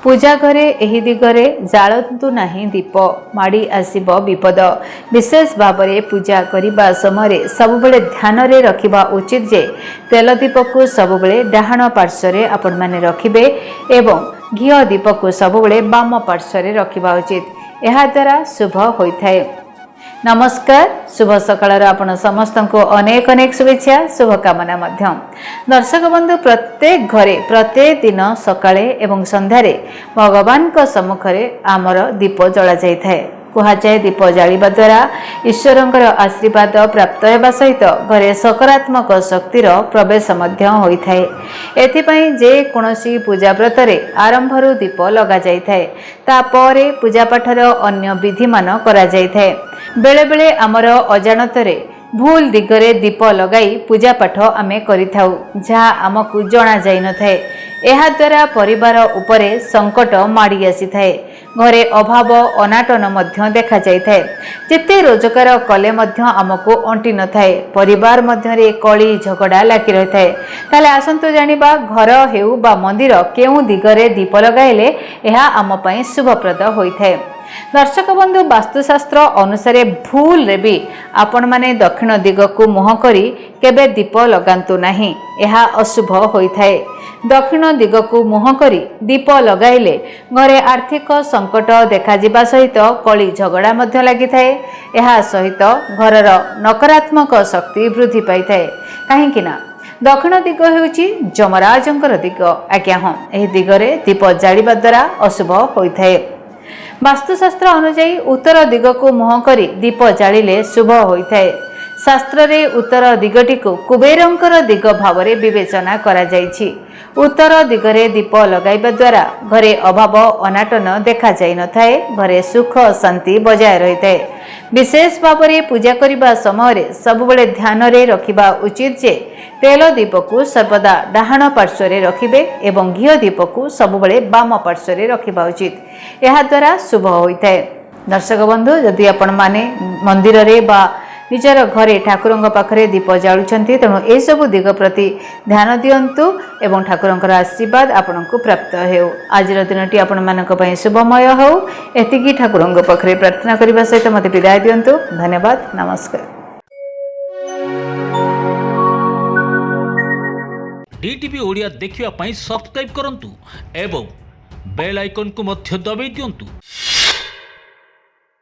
पूजा घरे एही दिगरे जालतु नाही दीप माड़ी आसिब विपद। विशेष भाव में पूजा करने समय सबुबले ध्यान रे रखिबा उचित जे तेल दीप को सबुबले डाहाण पार्श्व आपण माने रखिबे एवं घी दीप को सबुबले बाम पार्श्व रखिबा उचित। एहा द्वारा शुभ होइथाय। नमस्कार, शुभ सकाळ आपण समस्त को अनेक अनेक शुभेच्छा शुभकामना मध्यम। दर्शक बंधु, प्रत्येक घरे प्रत्येक दिन सकाळे एवं संध्यारे भगवान को सम्मुखरे आमर दीप जला जाय थाए। कुहाଯାଏ दीप जालिबा द्वारा ईश्वरंकर आशीर्वाद प्राप्त हेबा सहित घरे सकारात्मक शक्तिर प्रवेश मध्य होइथाए। एथिपई जे कोनोसी पूजा व्रत रे आरंभरु दीप लगा जाय थाए, ता परे पूजा पाठर अन्य विधि मान करा जाय थाए। बेले बेले आमर अजाणतरे भूल दिगरे दीप लगाई पूजा पाठ आमे करिथाउ, जहा आमकु जना जाय न थाए। एहा द्वारा परिवार उपरे संकट माड़ी आसी थाए। घरे अभाव अनाटन मध्य देखा जाय थाए। जेते रोजगार कले मध्य आमको अंटी न थाए, परिवार मध्य रे कली झगड़ा लागी रही थाए। ताले आसंतु जानिबा घर हेउ बा मंदिर केउ दिगरे दीप लगाइले एहा आम पई शुभप्रद होई थाए। दर्शक बंधु, वास्तुशास्त्र अनुसार भूल रे भी आपण माने दक्षिण दिग को मुह करी केबे दीप लगांतु नाही, एहा अशुभ होई थाए। दक्षिण दिग को मुह करी दीप लगाइले घरे आर्थिक संकट देखा जिबा सहित कली झगड़ा मध्य लागि थाए। एहा सहित घरर नकारात्मक शक्ति वृद्धि पाई थाए। काहेकि ना दक्षिण दिग हेउची जमराजंकर दिग। आज्ञा हां, एही दिगरे दीप जालिबा द्वारा अशुभ होई थाए। वास्तुशास्त्र अनुसार उत्तर दिग को मुह करी दीप जालिले शुभ होई थाए। शास्त्र रे उत्तर दिगटी को कुबेरंकर दिग भाव रे विवेचना करा जायछि। उत्तर दिगरे दीप लगाइबा द्वारा घरे अभाव अनाटन देखा जाय न थाए, घरे सुख शांति बजाय रही थाए। विशेष भाव में पूजा करिबा समय सबुबले ध्यान रे रखिबा उचित जे तेल दीप को सर्वदा डाहाण पार्श्व रे रखिबे एवं घी दीप को सबुबले बाम पार्श्व रे रखिबा उचित। एहा द्वारा शुभ होइथाए। दर्शक बंधु, जदि आपण माने मंदिर रे बा निजर घरे ठाकुरंग पाखरे दीप जालुछंती, तेणु ए सबु दिग प्रति ध्यान दियंतु एवं ठाकुरंकर आशीर्वाद आपनकु प्राप्त हेउ। आजिर दिनटी आपण मानक पई शुभमय हो, एतिकी ठाकुरंग पाखरे प्रार्थना करिबा सहित मते विदाय दियंतु। धन्यवाद, नमस्कार। डीटीवी ओडिया देखिवा पई सब्सक्राइब करंतु एवं बेल आइकन को मध्य दबाई दियंतु।